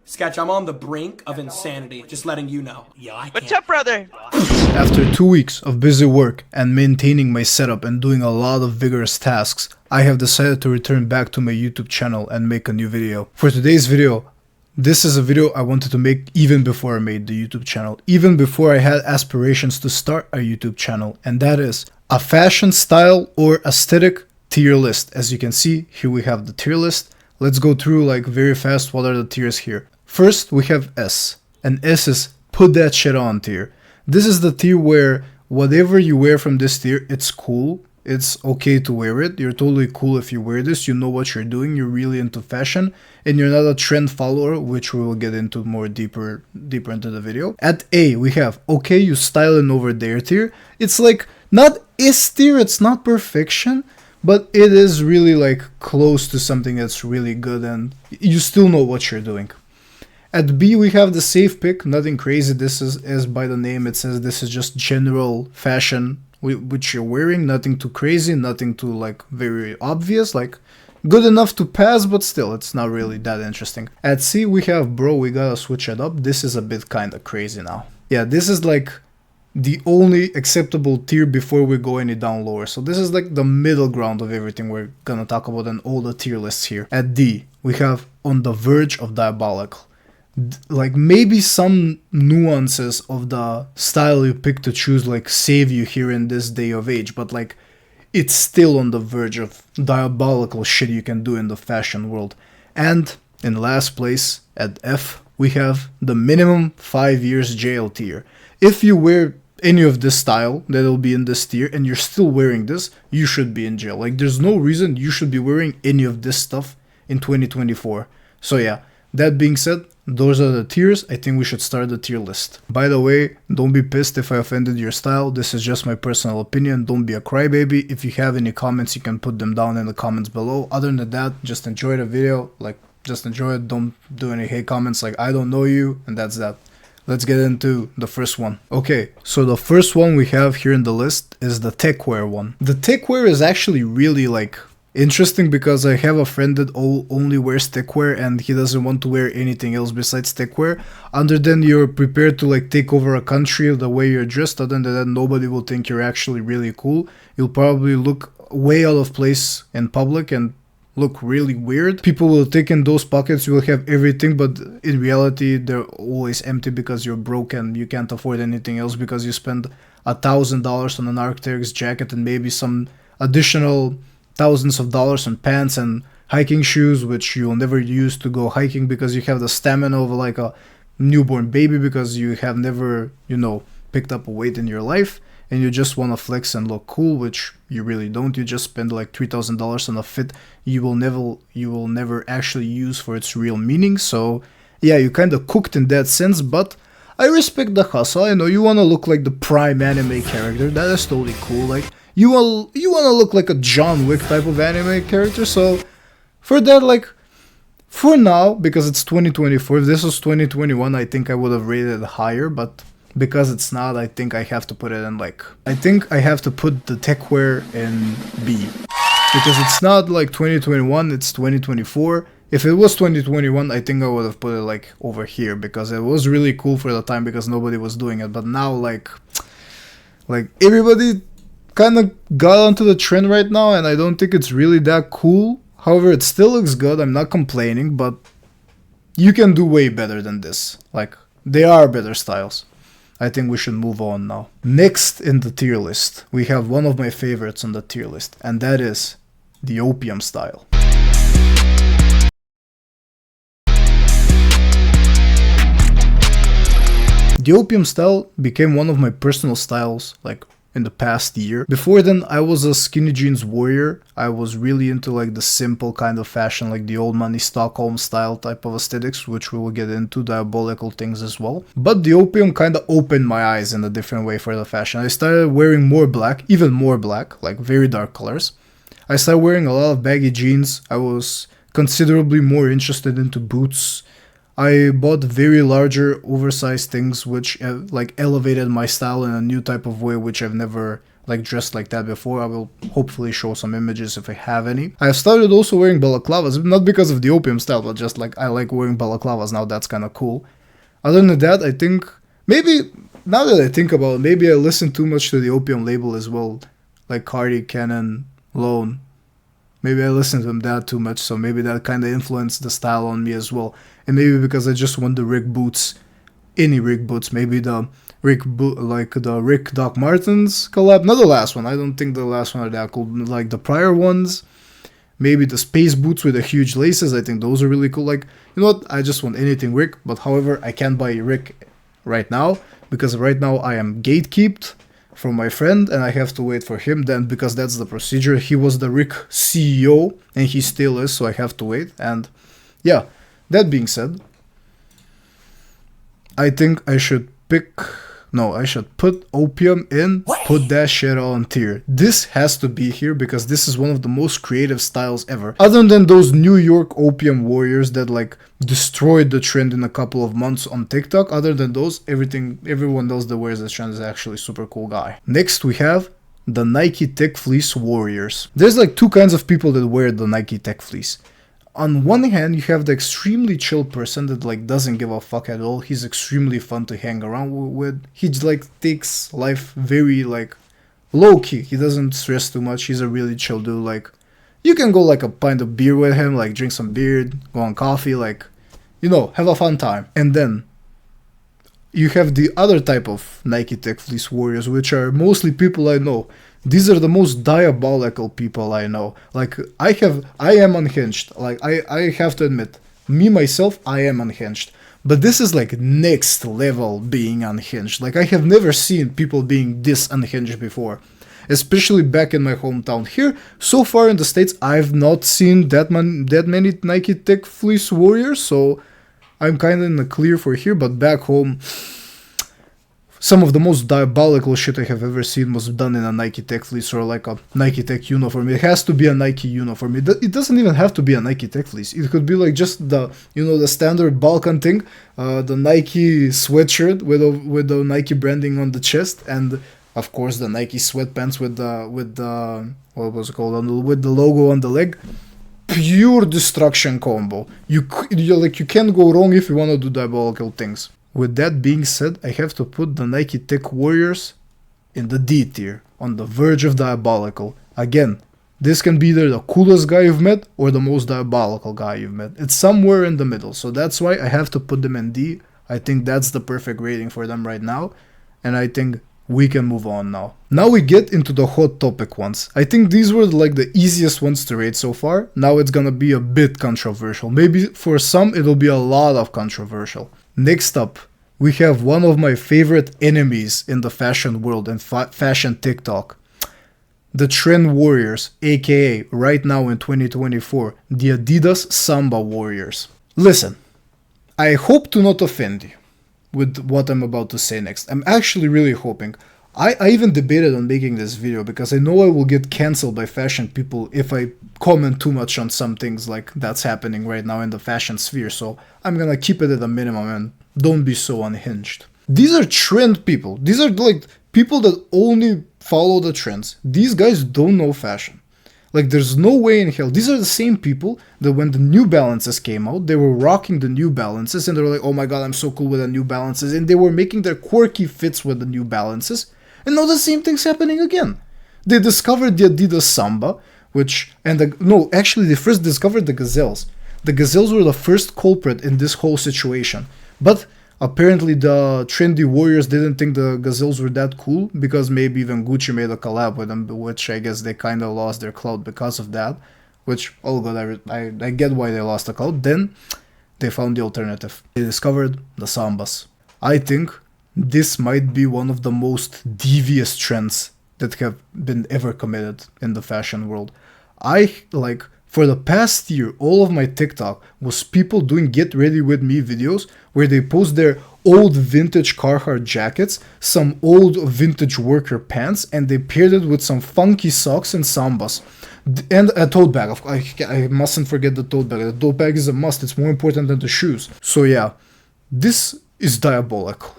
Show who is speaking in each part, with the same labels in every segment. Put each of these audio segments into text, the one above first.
Speaker 1: Sketch, I'm on the brink of insanity. Just letting you know. Yeah, I
Speaker 2: What's
Speaker 1: can't.
Speaker 2: up, brother?
Speaker 3: After 2 weeks of busy work and maintaining my setup and doing a lot of vigorous tasks, I have decided to return back to my YouTube channel and make a new video. For today's video, this is a video I wanted to make even before I made the YouTube channel, even before I had aspirations to start a YouTube channel, and that is a fashion style or aesthetic tier list. As you can see, here we have the tier list. Let's go through like very fast what are the tiers here. First, we have S, and S is put that shit on tier. This is the tier where whatever you wear from this tier, it's cool. It's okay to wear it. You're totally cool if you wear this. You know what you're doing. You're really into fashion, and you're not a trend follower, which we will get into more deeper into the video. At A, we have okay, you styling over there tier. It's like not S tier. It's not perfection, but it is really like close to something that's really good, and you still know what you're doing. At B, we have the safe pick, nothing crazy. This is, as by the name it says, this is just general fashion which you're wearing, nothing too crazy, nothing too like very obvious, like good enough to pass, but still it's not really that interesting. At C, we have bro, we gotta switch it up. This is a bit kind of crazy now. Yeah, this is like the only acceptable tier before we go any down lower. So this is like the middle ground of everything we're gonna talk about in all the tier lists here. At D, we have on the verge of diabolical. Like maybe some nuances of the style you pick to choose like save you here in this day of age, but like it's still on the verge of diabolical shit you can do in the fashion world. And in last place at F, we have the minimum 5 years jail tier. If you wear any of this style that'll be in this tier and you're still wearing this, you should be in jail. Like there's no reason you should be wearing any of this stuff in 2024. So yeah, that being said, those are the tiers. I think we should start the tier list. By the way, don't be pissed if I offended your style. This is just my personal opinion. Don't be a crybaby. If you have any comments, you can put them down in the comments below. Other than that, just enjoy the video. Like, just enjoy it. Don't do any hate comments like I don't know you, and that's that. Let's get into the first one. Okay, so the first one we have here in the list is the techwear one. The techwear is actually really like interesting because I have a friend that only wears techwear and he doesn't want to wear anything else besides techwear. Other than you're prepared to like take over a country the way you're dressed, other than that nobody will think you're actually really cool. You'll probably look way out of place in public and look really weird. People will think in those pockets you will have everything, but in reality they're always empty because you're broke and you can't afford anything else because you spend $1,000 on an Arc'teryx jacket and maybe some additional thousands of dollars on pants and hiking shoes, which you'll never use to go hiking because you have the stamina of like a newborn baby because you have never, you know, picked up a weight in your life and you just want to flex and look cool, which you really don't. You just spend like $3,000 on a fit you will never actually use for its real meaning. So yeah, you kind of cooked in that sense, but I respect the hustle. I know you want to look like the prime anime character. That is totally cool. Like you want to look like a John Wick type of anime character. So for that, like for now, because it's 2024, if this was 2021, I think I would have rated it higher. But because it's not, I think I have to put it in like, I think I have to put the techwear in B. Because it's not like 2021, it's 2024. If it was 2021, I think I would have put it like over here because it was really cool for the time because nobody was doing it. But now like everybody kind of got onto the trend right now and I don't think it's really that cool. However, it still looks good. I'm not complaining, but you can do way better than this. Like there are better styles. I think we should move on now. Next in the tier list, we have one of my favorites on the tier list, and that is the opium style. The opium style became one of my personal styles like in the past year. Before then I was a skinny jeans warrior. I was really into like the simple kind of fashion, like the old money Stockholm style type of aesthetics, which we will get into, diabolical things as well. But the opium kind of opened my eyes in a different way for the fashion. I started wearing more black, even more black, like very dark colors. I started wearing a lot of baggy jeans. I was considerably more interested into boots. I bought very larger, oversized things which like elevated my style in a new type of way which I've never like dressed like that before. I will hopefully show some images if I have any. I have started also wearing balaclavas, not because of the opium style, but just like I like wearing balaclavas now. That's kind of cool. Other than that, I think maybe, now that I think about it, maybe I listened too much to the opium label as well, like Cardi, Canon, Lone. Maybe I listened to that too much, so maybe that kind of influenced the style on me as well. And maybe because I just want the Rick boots, any Rick boots, maybe the like the Rick Doc Martens collab, not the last one. I don't think the last one are that cool. Like the prior ones, maybe the space boots with the huge laces. I think those are really cool. Like, you know what? I just want anything Rick, but however, I can't buy Rick right now because right now I am gatekept from my friend and I have to wait for him then, because that's the procedure. He was the Rick CEO and he still is, so I have to wait. And yeah, that being said, I think I should I should put opium in, put that shit on tier. This has to be here because this is one of the most creative styles ever. Other than those New York opium warriors that like destroyed the trend in a couple of months on TikTok, other than those, everyone else that wears this trend is actually a super cool guy. Next we have the Nike Tech Fleece Warriors. There's like two kinds of people that wear the Nike Tech Fleece. On one hand, you have the extremely chill person that like doesn't give a fuck at all. He's extremely fun to hang around with. He like takes life very like low key. He doesn't stress too much. He's a really chill dude. Like you can go like a pint of beer with him, like drink some beer, go on coffee, like, you know, have a fun time. And then you have the other type of Nike Tech Fleece Warriors, which are mostly people I know. These are the most diabolical people I know. Like, I am unhinged. Like, I have to admit, me, myself, I am unhinged. But this is like next level being unhinged. Like, I have never seen people being this unhinged before. Especially back in my hometown. Here, so far in the States, I've not seen that many Nike Tech Fleece Warriors. So, I'm kind of in the clear for here. But back home, some of the most diabolical shit I have ever seen was done in a Nike Tech Fleece or like a Nike Tech uniform. It has to be a Nike uniform. It doesn't even have to be a Nike Tech Fleece. It could be like just the, you know, the standard Balkan thing, the Nike sweatshirt with the Nike branding on the chest, and of course the Nike sweatpants with the what was it called, with the logo on the leg. Pure destruction combo. You can't go wrong if you want to do diabolical things. With that being said, I have to put the Nike Tech Warriors in the D tier, on the verge of diabolical. Again, this can be either the coolest guy you've met or the most diabolical guy you've met. It's somewhere in the middle, so that's why I have to put them in D. I think that's the perfect rating for them right now, and I think we can move on now. Now we get into the hot topic ones. I think these were like the easiest ones to rate so far. Now it's gonna be a bit controversial. Maybe for some it'll be a lot of controversial. Next up, we have one of my favorite enemies in the fashion world and fashion TikTok. The Trend Warriors, aka right now in 2024, the Adidas Samba Warriors. Listen, I hope to not offend you with what I'm about to say next. I'm actually really hoping. I even debated on making this video because I know I will get cancelled by fashion people if I comment too much on some things like that's happening right now in the fashion sphere, so I'm gonna keep it at a minimum and don't be so unhinged. These are trend people. These are like people that only follow the trends. These guys don't know fashion. Like, there's no way in hell. These are the same people that when the New Balances came out, they were rocking the New Balances and they were like, oh my god, I'm so cool with the New Balances, and they were making their quirky fits with the New Balances. And now the same thing's happening again. They discovered the Adidas Samba, they first discovered the Gazelles. The Gazelles were the first culprit in this whole situation. But apparently the trendy Warriors didn't think the Gazelles were that cool, because maybe even Gucci made a collab with them, which I guess they kind of lost their clout because of that. Which, oh god, I get why they lost the clout. Then they found the alternative. They discovered the Sambas. I think this might be one of the most devious trends that have been ever committed in the fashion world. For the past year, all of my TikTok was people doing get ready with me videos where they post their old vintage Carhartt jackets, some old vintage worker pants, and they paired it with some funky socks and Sambas. And a tote bag. I mustn't forget the tote bag. The tote bag is a must. It's more important than the shoes. So yeah, this is diabolical.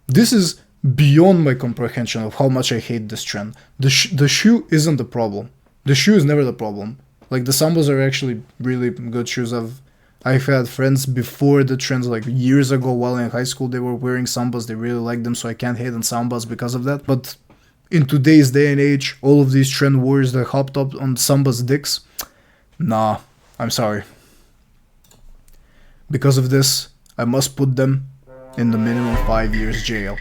Speaker 3: This is beyond my comprehension of how much I hate this trend. The shoe isn't the problem. The shoe is never the problem. Like, the Sambas are actually really good shoes. I've had friends before the trends, like years ago while in high school, they were wearing Sambas. They really liked them, so I can't hate on Sambas because of that. But in today's day and age, all of these trend warriors that hopped up on Samba's dicks, nah, I'm sorry. Because of this, I must put them in the minimum 5 years jail.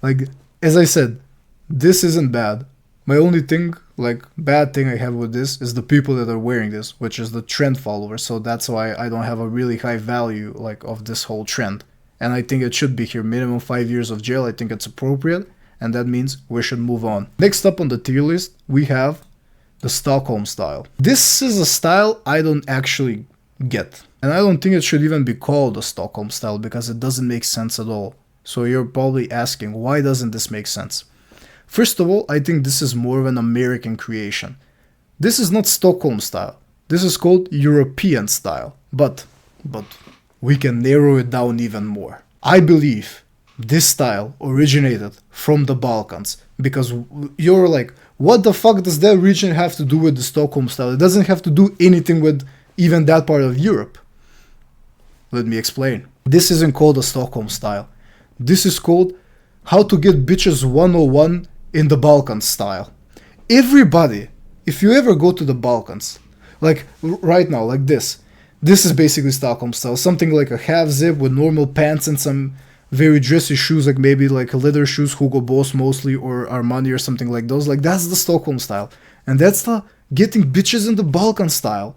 Speaker 3: Like, as I said, this isn't bad. My only thing, like, bad thing I have with this is the people that are wearing this, which is the trend followers. So that's why I don't have a really high value, like, of this whole trend. And I think it should be here, minimum 5 years of jail. I think it's appropriate, and that means we should move on. Next up on the tier list, we have the Stockholm style. This is a style I don't actually get. And I don't think it should even be called the Stockholm style because it doesn't make sense at all. So you're probably asking, why doesn't this make sense? First of all, I think this is more of an American creation. This is not Stockholm style. This is called European style. But we can narrow it down even more. I believe this style originated from the Balkans because you're like, what the fuck does that region have to do with the Stockholm style? It doesn't have to do anything with even that part of Europe. Let me explain. This isn't called a Stockholm style. This is called How to Get Bitches 101 in the Balkans style. Everybody, if you ever go to the Balkans, like right now, like this is basically Stockholm style. Something like a half zip with normal pants and some very dressy shoes, like maybe like leather shoes, Hugo Boss mostly, or Armani or something like those. Like, that's the Stockholm style. And that's the getting bitches in the Balkan style.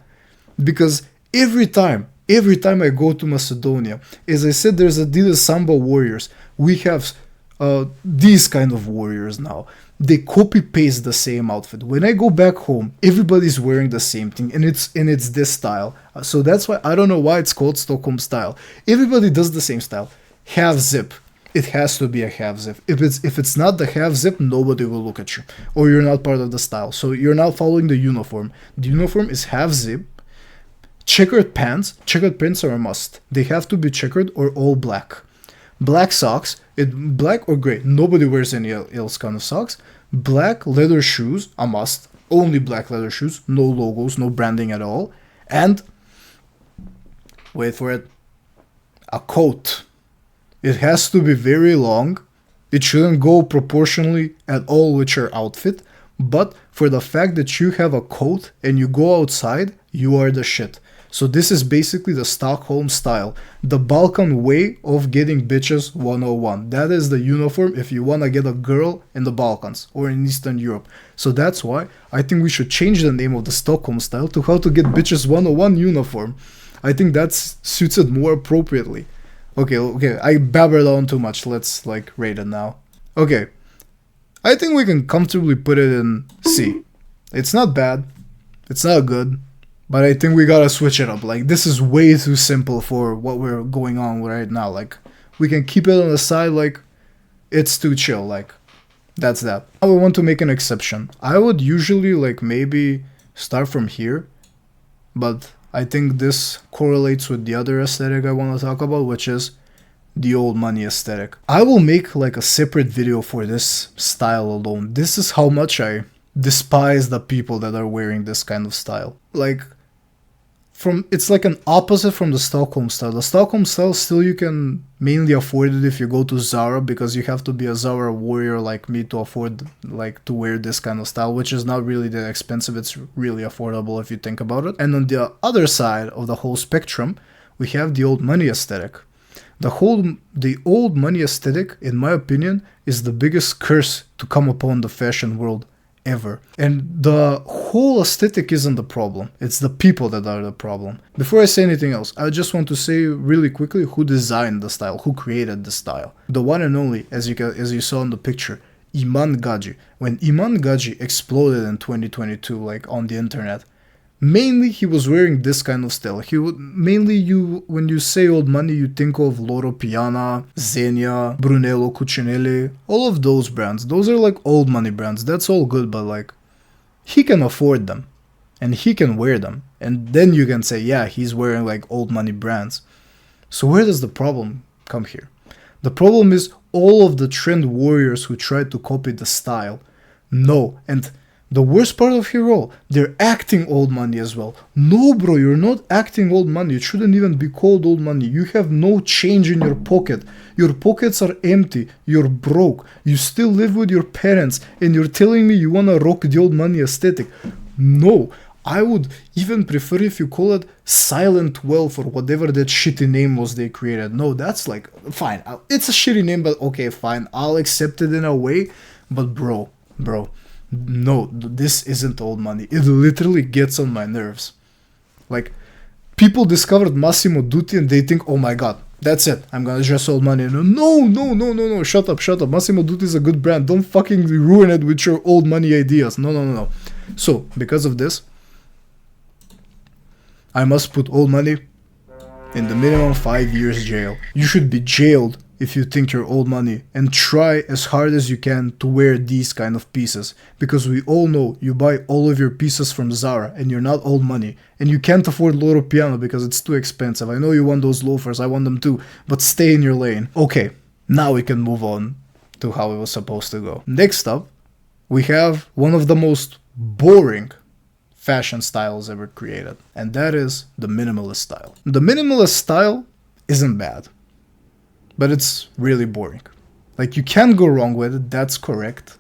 Speaker 3: Because every time I go to Macedonia, as I said, there's Adidas Samba warriors. We have these kind of warriors now. They copy paste the same outfit. When I go back home, everybody's wearing the same thing, and it's this style. So that's why I don't know why it's called Stockholm style. Everybody does the same style. Half zip. It has to be a half zip. If it's not the half zip, nobody will look at you, or you're not part of the style. So you're not following the uniform. The uniform is half zip. Checkered pants. Checkered pants are a must. They have to be checkered or all black. Black socks. Black or gray. Nobody wears any else kind of socks. Black leather shoes, a must. Only black leather shoes. No logos, no branding at all. And wait for it. A coat. It has to be very long. It shouldn't go proportionally at all with your outfit. But for the fact that you have a coat and you go outside, you are the shit. So this is basically the Stockholm style. The Balkan way of getting bitches 101. That is the uniform if you want to get a girl in the Balkans or in Eastern Europe. So that's why I think we should change the name of the Stockholm style to How to Get Bitches 101 uniform. I think that suits it more appropriately. Okay, I babbled on too much. Let's like rate it now. Okay, I think we can comfortably put it in C. It's not bad. It's not good. But I think we gotta switch it up. Like, this is way too simple for what we're going on with right now. Like, we can keep it on the side, like, it's too chill. Like, that's that. I would want to make an exception. I would usually, like, maybe start from here. But I think this correlates with the other aesthetic I want to talk about, which is the old money aesthetic. I will make, like, a separate video for this style alone. This is how much I despise the people that are wearing this kind of style. Like, it's like an opposite from the Stockholm style. The Stockholm style, still you can mainly afford it if you go to Zara, because you have to be a Zara warrior like me to afford, like, to wear this kind of style, which is not really that expensive. It's really affordable if you think about it. And on the other side of the whole spectrum, we have the old money aesthetic. The old money aesthetic, in my opinion, is the biggest curse to come upon the fashion world ever. And the whole aesthetic isn't the problem. It's the people that are the problem. Before I say anything else, I just want to say really quickly who designed the style, who created the style. The one and only, as you saw in the picture, Iman Gaji. When Iman Gaji exploded in 2022, like on the internet, mainly he was wearing this kind of style. When you say old money, you think of Loro Piana, Zegna, Brunello Cucinelli, all of those brands. Those are like old money brands. That's all good, but like, he can afford them and he can wear them. And then you can say, yeah, he's wearing like old money brands. So where does the problem come here? The problem is all of the trend warriors who try to copy the style. No, and the worst part of it all, they're acting old money as well. No bro, you're not acting old money. It shouldn't even be called old money. You have no change in your pocket. Your pockets are empty. You're broke. You still live with your parents and you're telling me you wanna rock the old money aesthetic. No, I would even prefer if you call it Silent Wealth or whatever that shitty name was they created. No, that's like, fine. It's a shitty name, but okay, fine. I'll accept it in a way. But bro, no, this isn't old money. It literally gets on my nerves. Like, people discovered Massimo Dutti and they think, oh my god, that's it, I'm gonna dress old money. No, shut up. Massimo Dutti is a good brand. Don't fucking ruin it with your old money ideas. No. So, because of this, I must put old money in the minimum 5 years jail. You should be jailed if you think you're old money, and try as hard as you can to wear these kind of pieces, because we all know you buy all of your pieces from Zara and you're not old money, and you can't afford Loro Piana because it's too expensive. I know you want those loafers, I want them too, but stay in your lane. Okay, now we can move on to how it was supposed to go. Next up, we have one of the most boring fashion styles ever created, and that is the minimalist style. The minimalist style isn't bad, but it's really boring. Like, you can't go wrong with it, that's correct.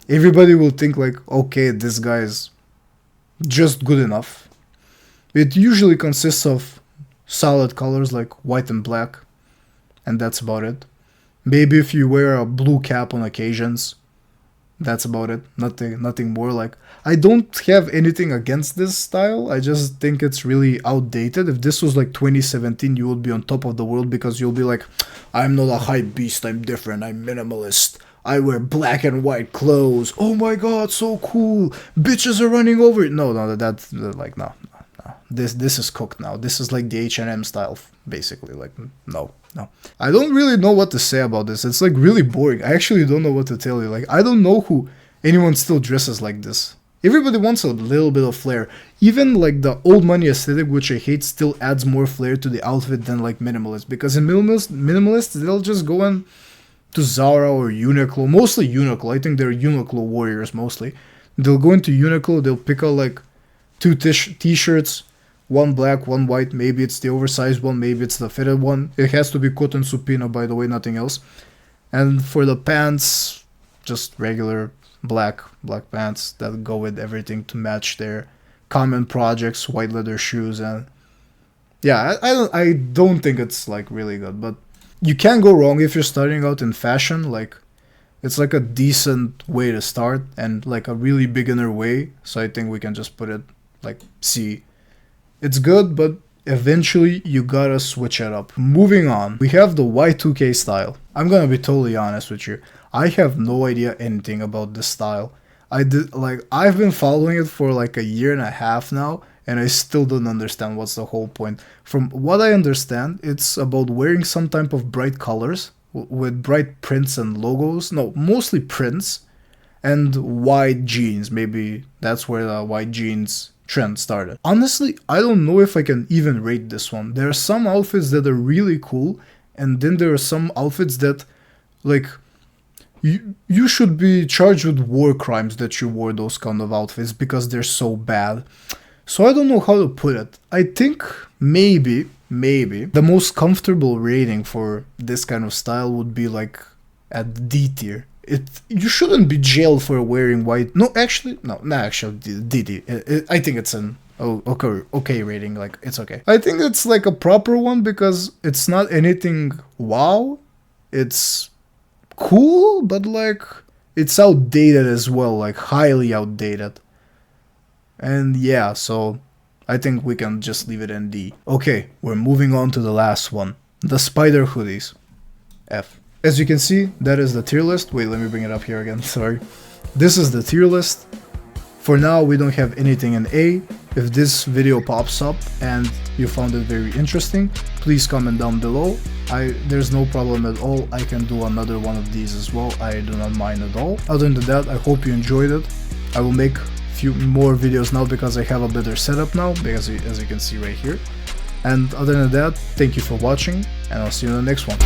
Speaker 3: Everybody will think like, okay, this guy is just good enough. It usually consists of solid colors like white and black, and that's about it. Maybe if you wear a blue cap on occasions, that's about it. Nothing more. Like, I don't have anything against this style. I just think it's really outdated. If this was like 2017, you would be on top of the world because you'll be like, I'm not a hype beast, I'm different, I'm minimalist. I wear black and white clothes. Oh my god, so cool. Bitches are running over it. No, that's like, no. This is cooked now. This is like the H&M style, basically. Like, no. I don't really know what to say about this. It's like really boring. I actually don't know what to tell you. Like, I don't know who anyone still dresses like this. Everybody wants a little bit of flair. Even like the old money aesthetic, which I hate, still adds more flair to the outfit than like minimalist. Because in minimalists, they'll just go in to Zara or Uniqlo. Mostly Uniqlo. I think they're Uniqlo warriors mostly. They'll go into Uniqlo. They'll pick out like 2 t-shirts. One black, one white, maybe it's the oversized one, maybe it's the fitted one. It has to be cotton supino, by the way, nothing else. And for the pants, just regular black pants that go with everything to match their common projects, white leather shoes, and yeah, I don't think it's like really good, but you can't go wrong if you're starting out in fashion. Like, it's like a decent way to start and like a really beginner way. So I think we can just put it like C. It's good, but eventually you gotta switch it up. Moving on, we have the Y2K style. I'm gonna be totally honest with you. I have no idea anything about this style. I've been following it for like a year and a half now, and I still don't understand what's the whole point. From what I understand, it's about wearing some type of bright colors with bright prints and logos. No, mostly prints and white jeans. Maybe that's where the white jeans trend started. Honestly, I don't know if I can even rate this one. There are some outfits that are really cool, and then there are some outfits that, like, you should be charged with war crimes that you wore those kind of outfits because they're so bad. So I don't know how to put it. I think maybe the most comfortable rating for this kind of style would be like at D tier. You shouldn't be jailed for wearing white. No, actually, D. I think it's an okay rating. Like, it's okay. I think it's like a proper one because it's not anything wow. It's cool, but like it's outdated as well, like highly outdated. And yeah, so I think we can just leave it in D. Okay, we're moving on to the last one, the spider hoodies. F. As you can see, that is the tier list. Wait, let me bring it up here again, sorry. This is the tier list. For now, we don't have anything in A. If this video pops up and you found it very interesting, please comment down below. There's no problem at all. I can do another one of these as well. I do not mind at all. Other than that, I hope you enjoyed it. I will make a few more videos now because I have a better setup now, because as you can see right here. And other than that, thank you for watching, and I'll see you in the next one.